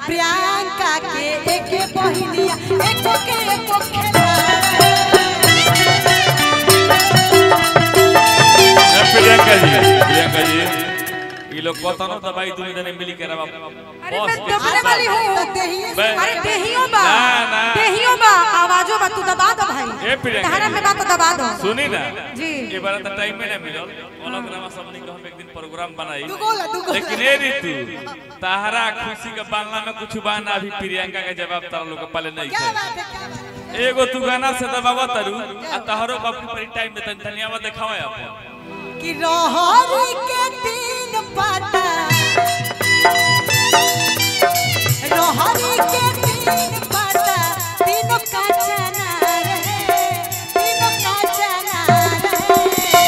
प्रियंका के एक बहिनिया एको के एको खेला प्रियंका जी ये लोग पता ना दवाई दूध देने मिली के रवा अरे मैं दबाने वाली हूं अरे देहियो बा आवाजो बा तू दबा दो भाई तहरा में बात दबा दो सुनी ना जी ये बार तो टाइम में ना मिलल कोलग्रामा सबनी को हम एक दिन प्रोग्राम बनाई दुगोला लेकिन ए ऋतु तहरा खुशी के बालना में कुछ बाना अभी प्रियंका के जवाब तारा लोग पहले नहीं क्या बात है क्या बात है एगो तू गाना से दबावा तरू आ तहरो बापू पर टाइम में धन्यवाद दिखावा अपन कि रहरी के तीन पाता रहरी के तीन पाता तीनों का चना रहे तीनों का चना रहे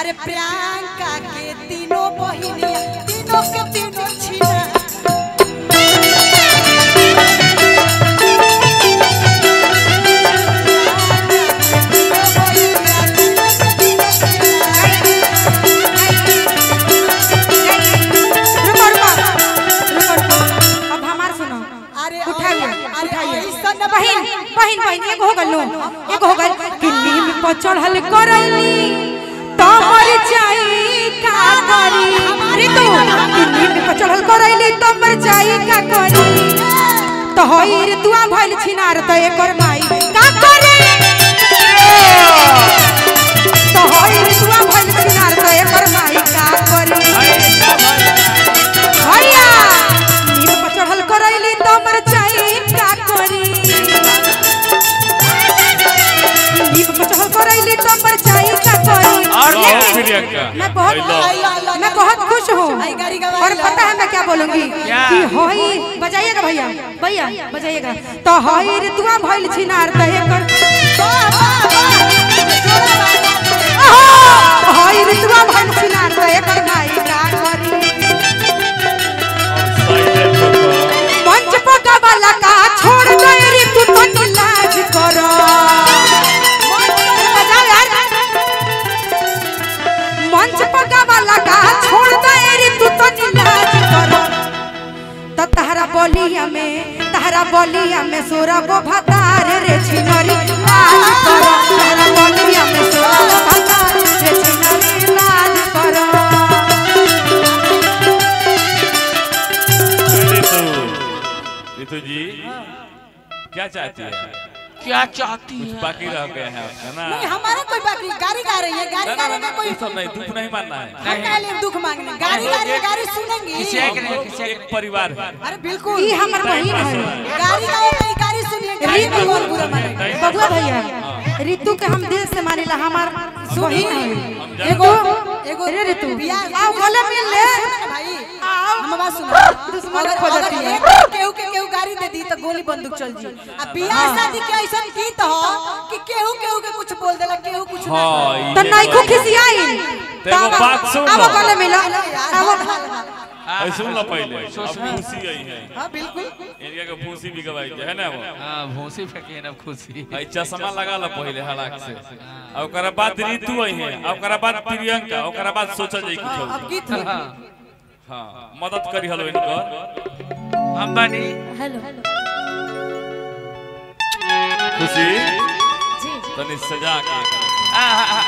अरे प्रियंका के तीनों बहिनिया तीनों के तीनों छिना बहन एक हो गल एक हो गल किन्नी में पचड़ल करैली तमर जाई का करी रे तो किन्नी में पचड़ल करैली तमर जाई का करी तो होई रे तुआ भइल छिनार त एकर माई का करे तो होई रे तुआ भइल छिनार त एकर माई का करे भैया किन्नी में पचड़ल करैली तमर जाई का करी मैं बहुत खुश हूँ और पता है मैं क्या बोलूंगी कि होई बजाइएगा भैया भैया बजाइएगा तो होई रे तुआ भइल छिनार त एकर होई रे तुआ भइल छिनार त एकर माई का करी मंच पका वाला का छोड़ दे रे तू तो लाज करो मंच पका वाला का छोड़ दे रे तू तो लाज करो त तहरा बोलिया में सोरा गो भतार रे छिनरी लाज करो तहरा बोलिया में सोरा गो भतार रे छिनरी लाज करो ऋतु जी क्या चाहती है क्या चाहती है बाकी रह गए हैं आपका ना नहीं हमारा कोई बाकी गाड़ी गा रही है गाड़ी गाने में कोई सब नहीं दुख नहीं मानना है हम क्या लिए दुख मांगने गाड़ी गा रही है गाड़ी सुनेंगी एक परिवार है अरे बिल्कुल ई हमर बहिन है गाड़ी गाओ नहीं गाड़ी सुनिए गाड़ी में और बुरा माने बबुआ भैया ऋतु के हम दिल से मानिला हमार बहिन है एगो एगो रे ऋतु आओ बोले मिल ले भाई हम बात सुनो दुश्मन खोजती है केहू गाड़ी दे दी तो गोली बंदूक चल जी अब बियाह शादी के ऐसा गीत हो कि केहू के कुछ बोल देला केहू कुछ ना तो नहीं को खिसियाई तेरे बात सुन अब बोले मिला अब सुन लो पहले अब खुशी आई है हां बिल्कुल एरिया का भूसी भी गवाई है ना वो हां भूसी फेंके ना खुशी भाई चश्मा लगा लो पहले हलाक से और ओकरा बाद ऋतु आई है और ओकरा बाद प्रियंका ओकरा बाद सोचा जाई कुछ अब गीत हां मदद करी हलो इनकर अंबानी हेलो खुशी जी तनी सजा के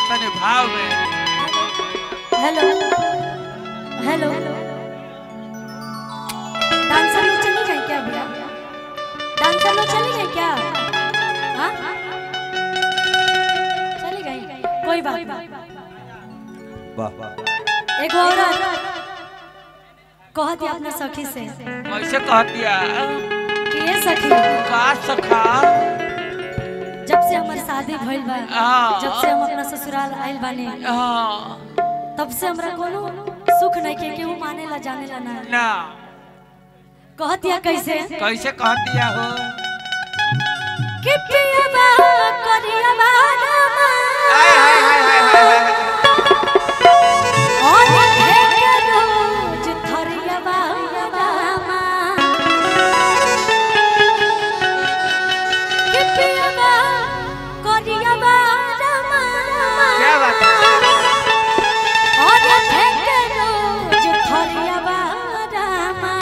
तने भाव में हेलो हेलो डांसर लोग चली गए क्या भैया डांसर लोग चली गए क्या हाँ चली गई कोई बात वाह एक औरत कहती अपने सखी से कैसे कहती है कि ये सखी का सखा जब से हमारी शादी भइल बा जब से हम अपना ससुराल आइल बानी तब से हमरा कोनो सुख नहीं के केहू मानेला जानेला ना कहतिया कैसे कैसे कहतिया हो कि पियाबा करियाबा नामा हाय हाय हाय हाय और है रोज थरियाबा नामा कि पियाबा करियाबा नामा क्या बात और है रोज थरियाबा नामा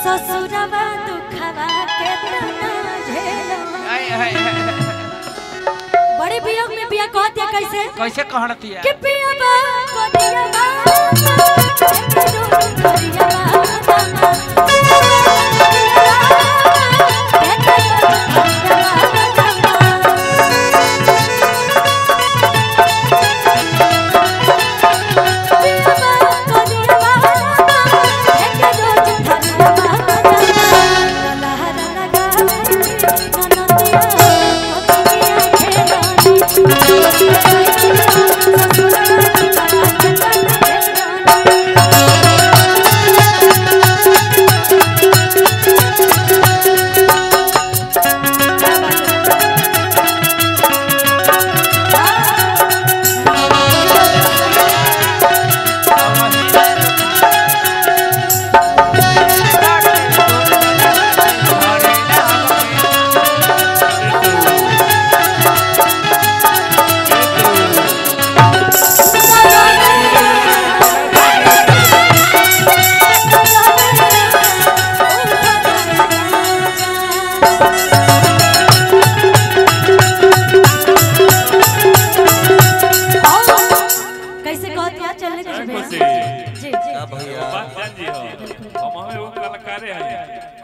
ससुरवा दुखवा केतना झेलो बड़ी वियोग में बिया कहत है कैसे कैसे कहती है कि पिया बा कोदिया बा कोदिया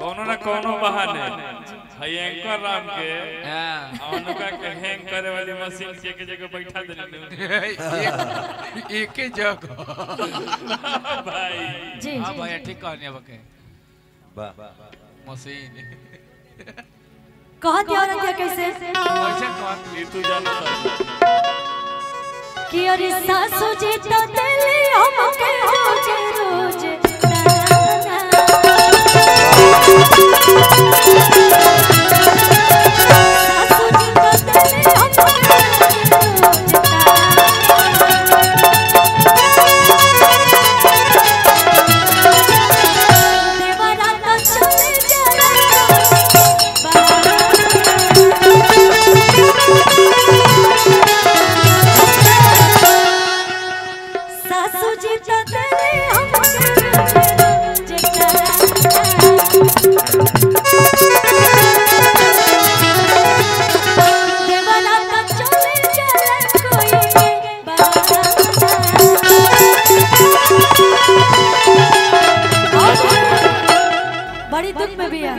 कोनो ना कोनो बहाने हई एंकर राम के अनुका के हैंग करे वाली मशीन के जगह बैठा देने एक ही जगह भाई जी हां भाई ठीक कहने बके वाह मशीन कहत औरत है कैसे कैसे कहती तू जानो कि अरे सासू जी तो दिली हमके रोज रोज बड़ी दुख में भी है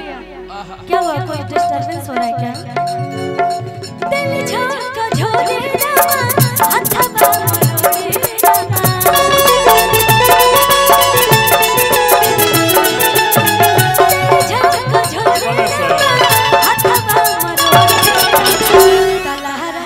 क्या हुआ कोई डिस्टरबेंस हो रहा है क्या दिल झोंका झोले रामा हथवा मरोड़े रामा दिल झोंका झोले रामा हथवा मरोड़े तलहरा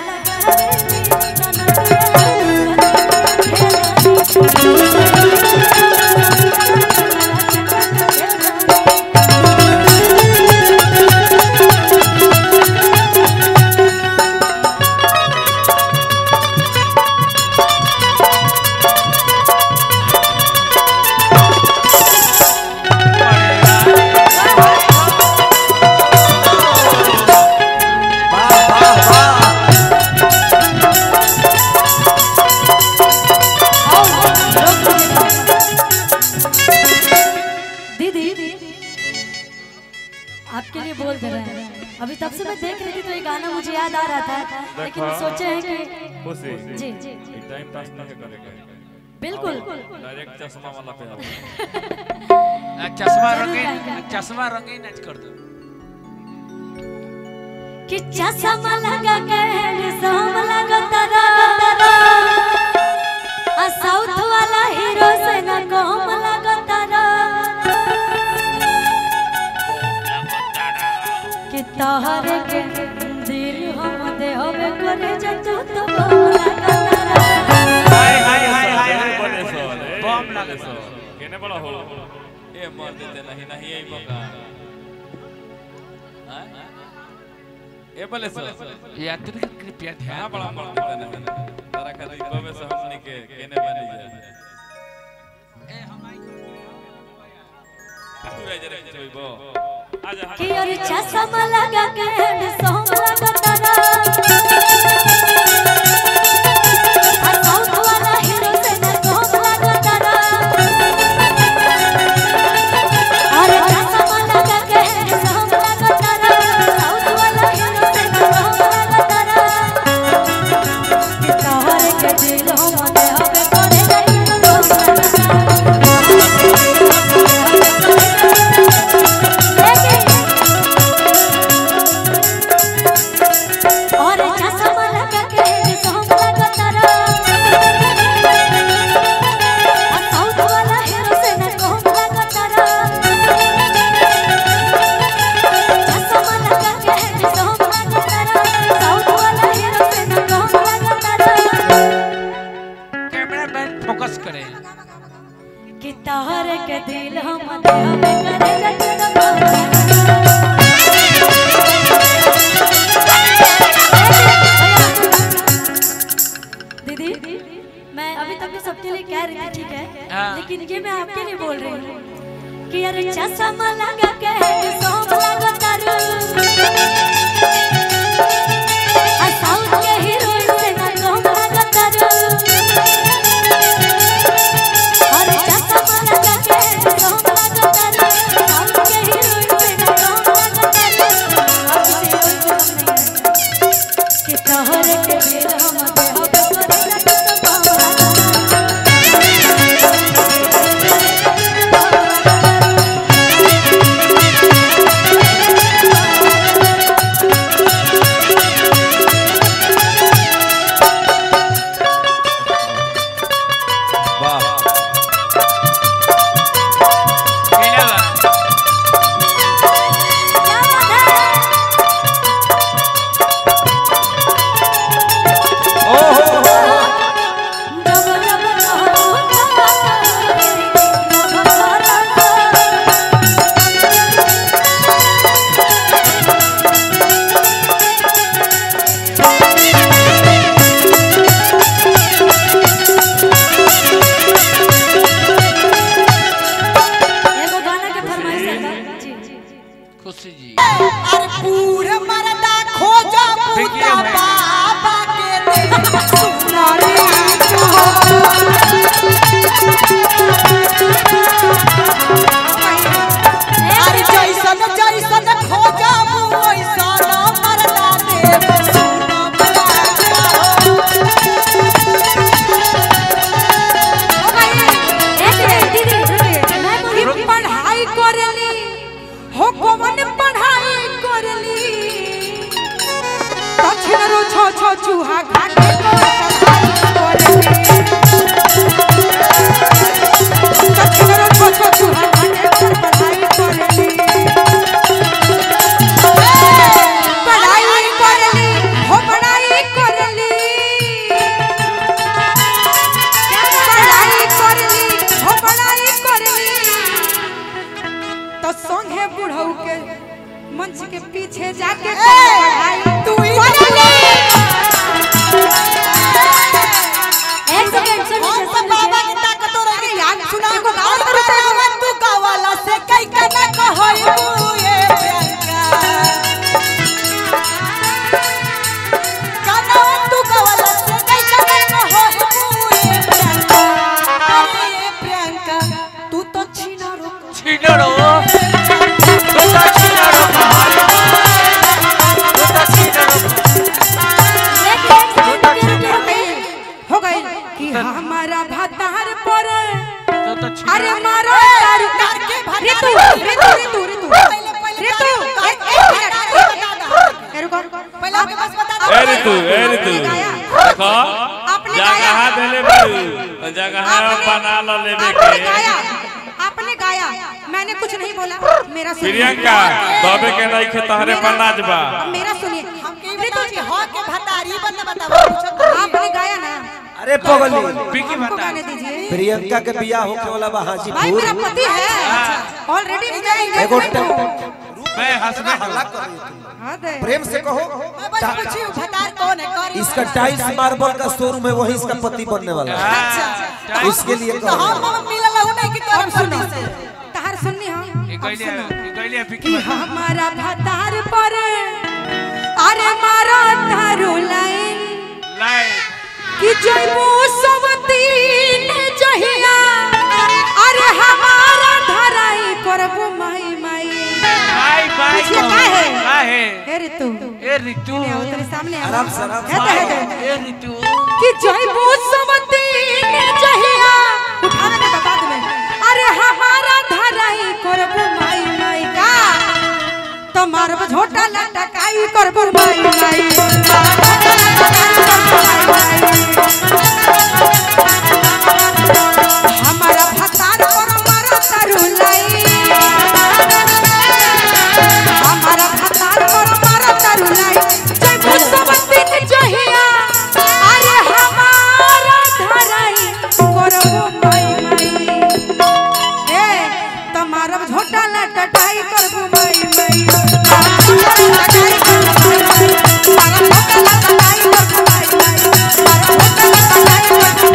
आपके लिए बोल दे रहे हैं अभी तब से मैं देख रही थी तो ये गाना मुझे याद आ रहा था लेकिन सोचे हैं कि जी जी टाइम पास नहीं करेगा बिल्कुल डायरेक्ट चश्मा वाला पे चश्मा रंगीन नाच कर दो कि चश्मा लगा के सोम लगा तारा आ साउथ वाला हीरो से न कम लगा तारा कि तोहर के दिल हम दे होवे करे जतू तो लगा तारा हाय हाय हाय हाय बम लगे सो केने बड़ा हो ए मर देते नहीं नहीं यही मौका ए बोले सो यात्री कृपया ध्यान बड़ा मर देते नहीं तारा खाली बमे से हमनी के केने बनी जाए ए हमाई तू रह जरे जोइबो आजा कि और चश्मा लगा के सोम लगा तारा आ साउथ वाला हीरो से न कम लगा तारा अरे चश्मा के दिल हम देह में करे जतन दीदी मैं अभी तक भी सबके लिए कह रही थी ठीक है, लेकिन ये मैं आपके लिए बोल रही हूँ कि अरे चश्मा लगा के सोम लगा तारू साउथ के हीरोइन से ना कम लगा तारू अरे चश्मा लगा के सोम लगा तारू साउथ के हीरोइन से ना कम लगा तारू कि तोहरे के दिल हम चूहा घाटे तो संगे बुढ़ऊ के मंच के पीछे जाके पढ़ाई तू बाबा की ताकत हो रही याद सुना को गावत करू तू गावाला से कई कना कहइबू ए प्रियंका कना तू गावाला से कई कना कहइबू ए प्रियंका तू तो छिनरो हो गई कि हमारा भातार पर अरे मारो ऋतु ऋतु ऋतु ऋतु ऋतु पहले आपके पास बता दो ऋतु देखो जगह देले बड़ू जगह बना लो लेबे के आपने गाया मैंने कुछ नहीं बोला मेरा प्रियंका बाबे के नहीं के तहरे पर नाचबा मेरा सुनिए ऋतु जी हो के भतारी बताओ आपने गाया ना अरे पगली बिकी बता गाने दीजिए प्रियंका के बियाह होके वाला बा भाई हाजीपुर मेरा पति है ऑलरेडी मुझे एगो मैं हंसने हल्ला कर रही थी। हाँ दे प्रेम से कहो मैं बस पूछी भतार कौन है कौन इसका टाइल्स मार्बल का शोरूम है, वही इसका पति बनने वाला है। अच्छा इसके लिए तो हम मिलल हूं नहीं कि तोर सुनो पति से तहार सुननी हम ये कहले बिकी कि हमारा भातार पर अरे मारा तारू लाइन कि जइबू सबतीन जहिया अरे हमारा धराई करबो माई माई बाय काहे हे ऋतु ए ऋतु ने तेरे सामने आराम से ए ऋतु कि जइबू सबतीन जहिया उठावे के बता देबे अरे हमारा धराई करबो माई माई का तो मारब झोटा लटकाई करबो माई माई हमारा भतार पर मारा तारू लाई हमारा भतार पर मारा तारू लाई जब सबतीन जहिया अरे हमारा धराई करबो माई माई ए झोटा लटटाई कर घुमाई मई तारा झोटा लटटाई कर घुमाई मई तारा झोटा लटटाई कर घुमाई मई तारा झोटा लटटाई कर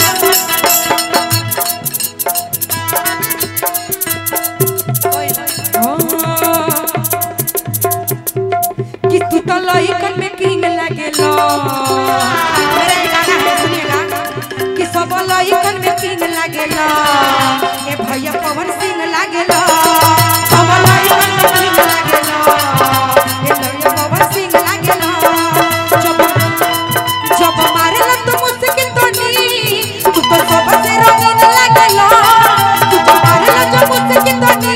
कि तू तो लइकन में किंग लागेलो मेरा गाना है सुनिएगा कि सब लइकन में किंग लागेलो ए भैया पवन सिंह लागेलो सब लइकन में किंग लागेलो ए भैया पवन सिंह लागेलो जब मारेला तू मुझसे तो नी तू तो सबसे रंगीन लागेलो तू तो मारेला जो मुझसे तो नी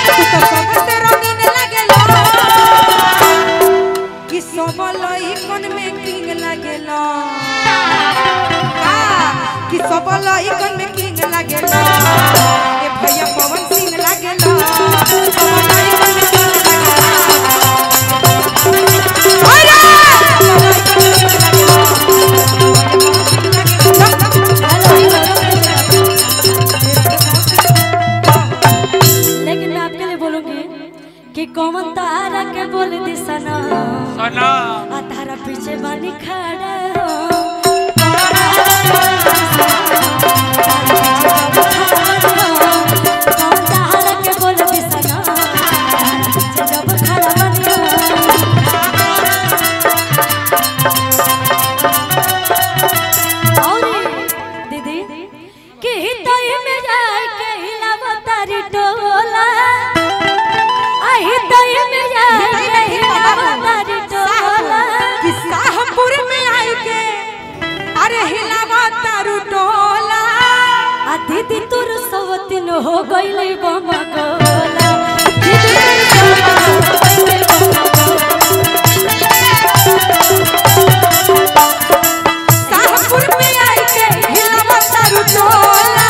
तू तो सबसे रंगीन लागेलो कि सब लइकन में किंग लागेलो कि सब लइकन में किंग लागेलो ए भैया पवन सिंह लागेलो सब लइकन में किंग लेकिन मैं आपके लिए बोलूंगी कि कौन तारा के बोल दी सना सना आ तारा पीछे बानी खड़ा हो कौन तारा के बोल दी सना पीछे जब खड़ा बानी और दीदी कि हितई में जाए के हिलावा तारी टोला आई तई में जाए के हिलावा तारी टोला कि शाहपुर में आई के अरे हिलावा तारू टोला आ दीदी तोर सवतिन हो गइलै बमा गोला दीदी तोर सवतिन हो गइलै बमा गोला शाहपुर में आई के हिलावा तारू टोला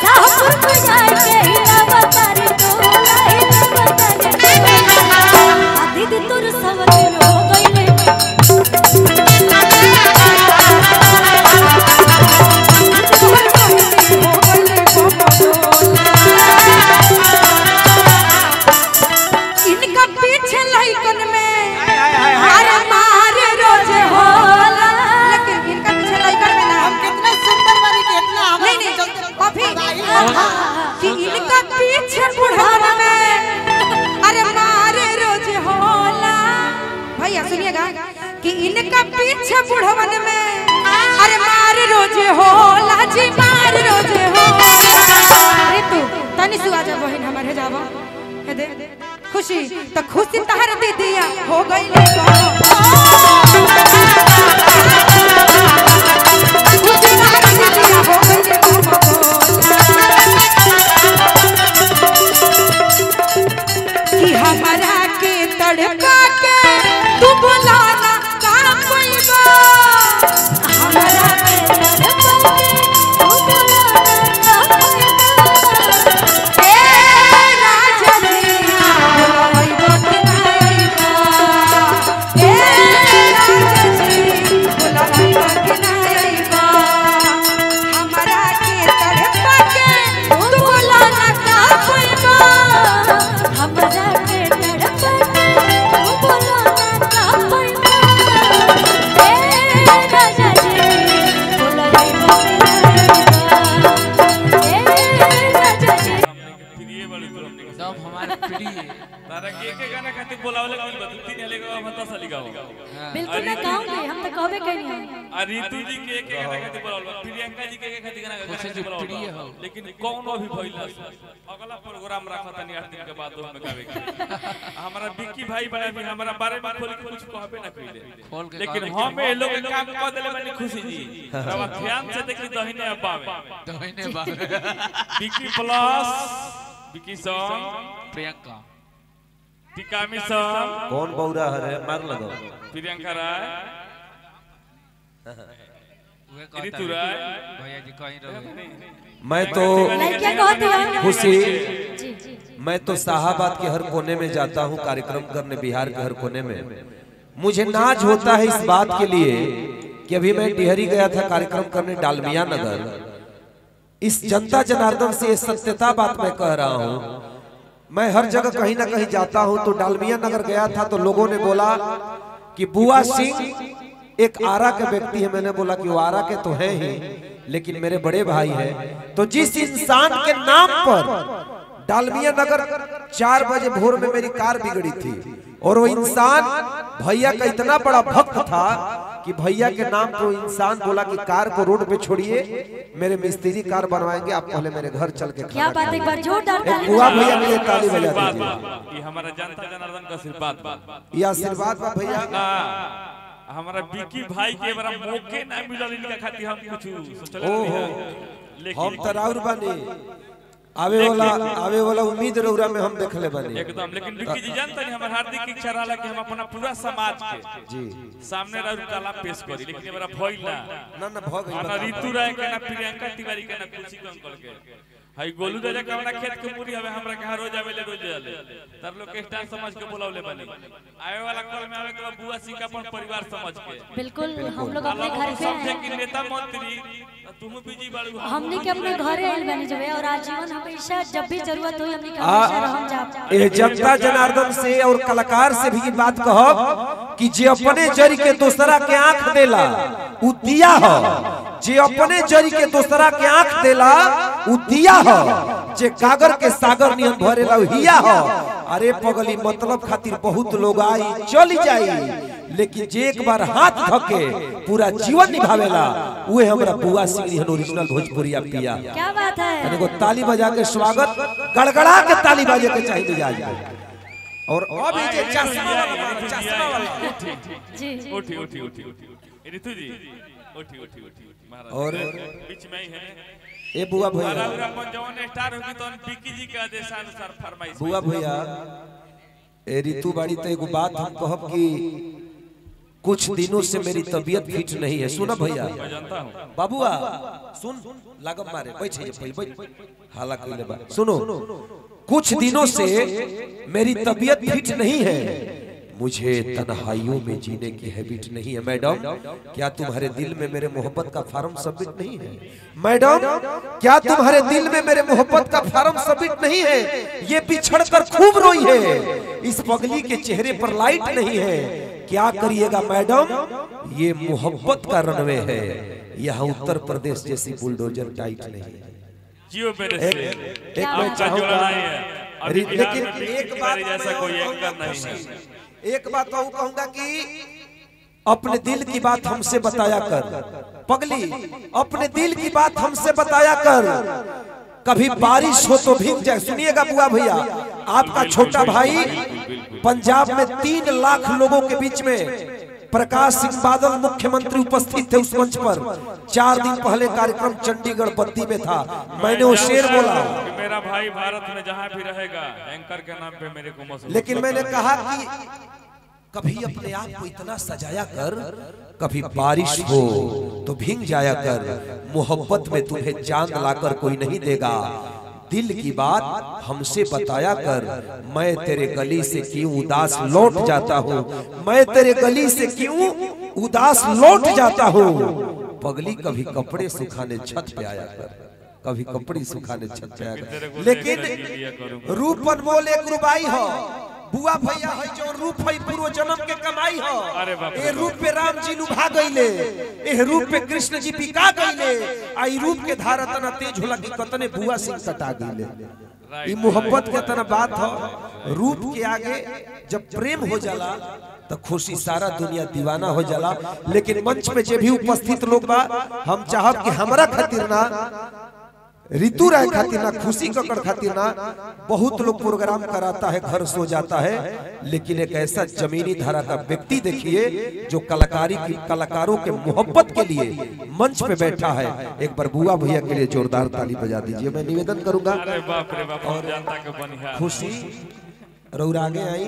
शाहपुर में जाए के हिलावा तारी टोला हिलावा तारी टोला आ दीदी तोर सवतिन हो गइलै इनका पीछे लइकन में अरे मारे रोज होला लेकिन इनका पीछे लइकन में ना हम कितना सुंदर बनी कितना नहीं नहीं अभी कि इनका पीछे बुढ़ान में अरे मारे रोज होला भैया सुनिएगा कि इनका पीछे बुढ़वन में अरे मारे रोज होला जी मारे रोज होला अरे तू तनी सुआ जा बहन हमारे जावा हे दे खुशी तो खुशी तहर दीदिया हो गई खुशी तहर दीदिया हो गई कि हमारा के तड़का के तू बुलाना का कोई बा हमरा के तड़पा के तू बुलाना का कोई ए राजा जी बुलाई बकनाईबा ए राजा जी बुलाई बकनाईबा हमारा के तड़पा के तू बुलाना का कोई बा हमरा के तड़पा के तू बुलाना का कोई ए राजा जी बुलाई बकनाईबा ए राजा जी प्रिय वाली तो हमने के सब हमारे प्रिय तारा के गाना खातिर बोलावले कइल बा 3 हले गाओ मता साली गाओ बिल्कुल मैं गाऊंगी हम तो कहबे कहीं हम आ ऋतु जी के गाना खातिर बोलावल बा प्रियंका जी के खातिर गाना कुछ जो बोलावल प्रिय बा हो। लेकिन कौनो भी भइल ना अगला प्रोग्राम रखा तनी 8 दिन के बाद में गावे के हमारा विक्की भाई बड़ा भी हमारा बारे में खोल के कुछ कहबे ना खोल कइले के लेकिन कहबे हम ए लोग के काम कर देले बनी खुशी जी रवा ध्यान से देखी दहिने अबावे दहिने बा विक्की प्लस विक्की सॉन्ग प्रियंका टिकामी सॉन्ग कौन बौरा है मार लगाओ प्रियंका राय वे ऋतु राय भैया जी कहीं रहो मैं तो लड़कियां कहती हैं खुशी जी जी मैं तो शाहाबाद के हर कोने में जाता हूँ कार्यक्रम करने बिहार के हर कोने में मुझे नाज होता है इस बात के लिए कि अभी मैं डिहरी गया था कार्यक्रम करने डालमिया नगर इस जनता जनार्दन से सत्यता बात मैं कह रहा हूँ। मैं हर जगह कहीं ना कहीं जाता हूँ, तो डालमिया नगर गया था तो लोगों ने बोला कि बुआ सिंह एक आरा के व्यक्ति है। मैंने बोला कि वो आरा के तो है ही, लेकिन मेरे बड़े भाई हैं। तो जिस इंसान के नाम पर डालमिया नगर 4 बजे भोर में मेरी कार बिगड़ी थी, और वो इंसान भैया का इतना बड़ा भक्त था कि भैया के नाम पर इंसान बोला कि कार को रोड पे छोड़िए, मेरे मिस्त्री कार बनवाएंगे, आप पहले मेरे घर चल के क्या बात, एक बार जोरदार ताली बुआ भैया के लिए ताली बजा दीजिए। ये हमारा जनता जनार्दन का आशीर्वाद बा। ये आशीर्वाद बा भैया। हमारा बिकी भाई के बड़ा मौके ना मिलल इनका खातिर हम कुछ सोचले ओहो, लेकिन हम तराउर बने आवे वाला उम्मीद रौरा में हम देखले बने एकदम। लेकिन बिकी जी जानता नहीं, हमार हार्दिक इच्छा रहला कि हम अपना पूरा समाज के जी सामने रौर कला पेश करी, लेकिन हमरा भइल ना भ गई ना ऋतु राय के ना प्रियंका तिवारी के ना खुशी अंकल के हई गोलू दादा के हमरा खेत के पूरी हवे हमरा के रोज आवेले रोज आले तर लोग के स्टार समझ के बुलावले बनी। आवे वाला कल में आवे के बुआ सिंह का अपन परिवार समझ के बिल्कुल हम लोग अपने घर पे समझे कि नेता मंत्री तुम बिजी बाड़ू, हमने के अपने घरे आइल बनी जबे, और आजीवन हमेशा जब भी जरूरत हो हमने के हमेशा रहम जाब। ए जनता जनार्दन से और कलाकार से भी बात कहब कि जे अपने जरी के दूसरा के आंख देला उ दिया हो, जे अपने जरी के दूसरा के आंख देला उ दिया हो, जे कागर के सागर नियन भरेला उ हिया हो। अरे पगली मतलब खातिर बहुत लोग आई चली जाई, लेकिन जे एक बार हाथ धके पूरा जीवन निभावेला उहे हमरा बुआ सिंह ओरिजिनल भोजपुरिया पिया। क्या बात है, तने को ताली बजा के स्वागत गड़गड़ा के ताली बजे के चाहिए जाए। और अभी जे चश्मा वाला जी उठी ऋतु जी उठी महाराज और बीच में ही है ए बुआ भैया, अपन जवान स्टार होगी तो बिकी जी के आदेशानुसार फरमाइश। बुआ भैया ए ऋतु बाड़ी तो एगो बात हम कहब कि कुछ दिनों से मेरी तबीयत फिट नहीं है। सुना भैया बाबुआ सुन लागम मारे बैठे बैठ हाला कइले बा। सुनो कुछ दिनों से मेरी तबीयत फिट नहीं है, मुझे तन्हाइयों में जीने की हैबिट नहीं है। मैडम क्या तुम्हारे दिल में मेरे मोहब्बत का फार्म सबमिट नहीं है? मैडम क्या तुम्हारे दिल में मेरे मोहब्बत का फार्म सबमिट नहीं है? ये बिछड़ कर खूब रोई है, इस पगली के चेहरे पर लाइट नहीं है, क्या करिएगा मैडम? ये मोहब्बत का रनवे है, यहाँ उत्तर प्रदेश जैसी बुलडोजर टाइट नहीं है। एक मैं चाहूंगा लेकिन एक बात जैसा कोई एंकर नहीं है। एक बात तो कहूंगा कि अपने दिल की बात हमसे बताया कर पगली, अपने दिल की बात हमसे बताया कर, कभी बारिश हो तो भीग जाए। सुनिएगा बुआ भैया, आपका छोटा भाई पंजाब में 3 लाख लोगों के बीच में प्रकाश सिंह बादल मुख्यमंत्री उपस्थित थे उस मंच पर। 4 दिन पहले कार्यक्रम चंडीगढ़ बद्दी में था, मैंने वो शेर बोला मेरा भाई भारत में जहाँ भी रहेगा एंकर के नाम पे मेरे को मौसम। लेकिन मैंने कहा कि कभी अपने आप को इतना सजाया कर, कभी बारिश हो तो भीग जाया कर, मोहब्बत में तुम्हें चांद लाकर कोई नहीं देगा, दिल की बात हमसे बताया कर, मैं तेरे गली से क्यों उदास लौट जाता हूँ, मैं तेरे गली से क्यों उदास लौट जाता हूँ। पगली कभी कपड़े सुखाने छत पे आया कर, कभी कपड़े सुखाने छत पे आया कर, लेकिन रूप अनमोल एक रुबाई हो। बुआ भैया है जो रूप है पूर्व जन्म के कमाई हो, ए रूप पे राम जी लुभा गईले, ए रूप पे कृष्ण जी पिका गईले, आई रूप के धारा तना तेज होला कि कतने बुआ सिंह कटा गईले। ई मोहब्बत के तना बात हो, रूप के आगे जब प्रेम हो जाला तो खुशी सारा दुनिया दीवाना हो जाला। लेकिन मंच पे जे भी उपस्थित लोग बा, हम चाहब कि हमरा खातिर ना, ऋतु राय खातिर ना, खुशी ककड़ खातिर ना, बहुत लोग प्रोग्राम कराता है घर सो जाता है, लेकिन एक ऐसा जमीनी धारा का व्यक्ति देखिए जो कलाकारों के मोहब्बत के लिए मंच पे बैठा है। एक बार बुआ भैया के लिए जोरदार ताली बजा दीजिए, मैं निवेदन करूंगा। और खुशी रौरा आगे आई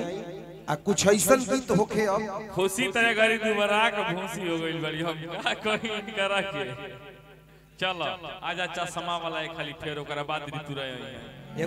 आ कुछ ऐसा गीत होखे, अब खुशी तरह गरी दुबारा के भूसी हो गई बड़ी, हम का कहीं करा के चलो आजा चश्मा वाला खाली फेर ओकरा बाद ऋतु रहे।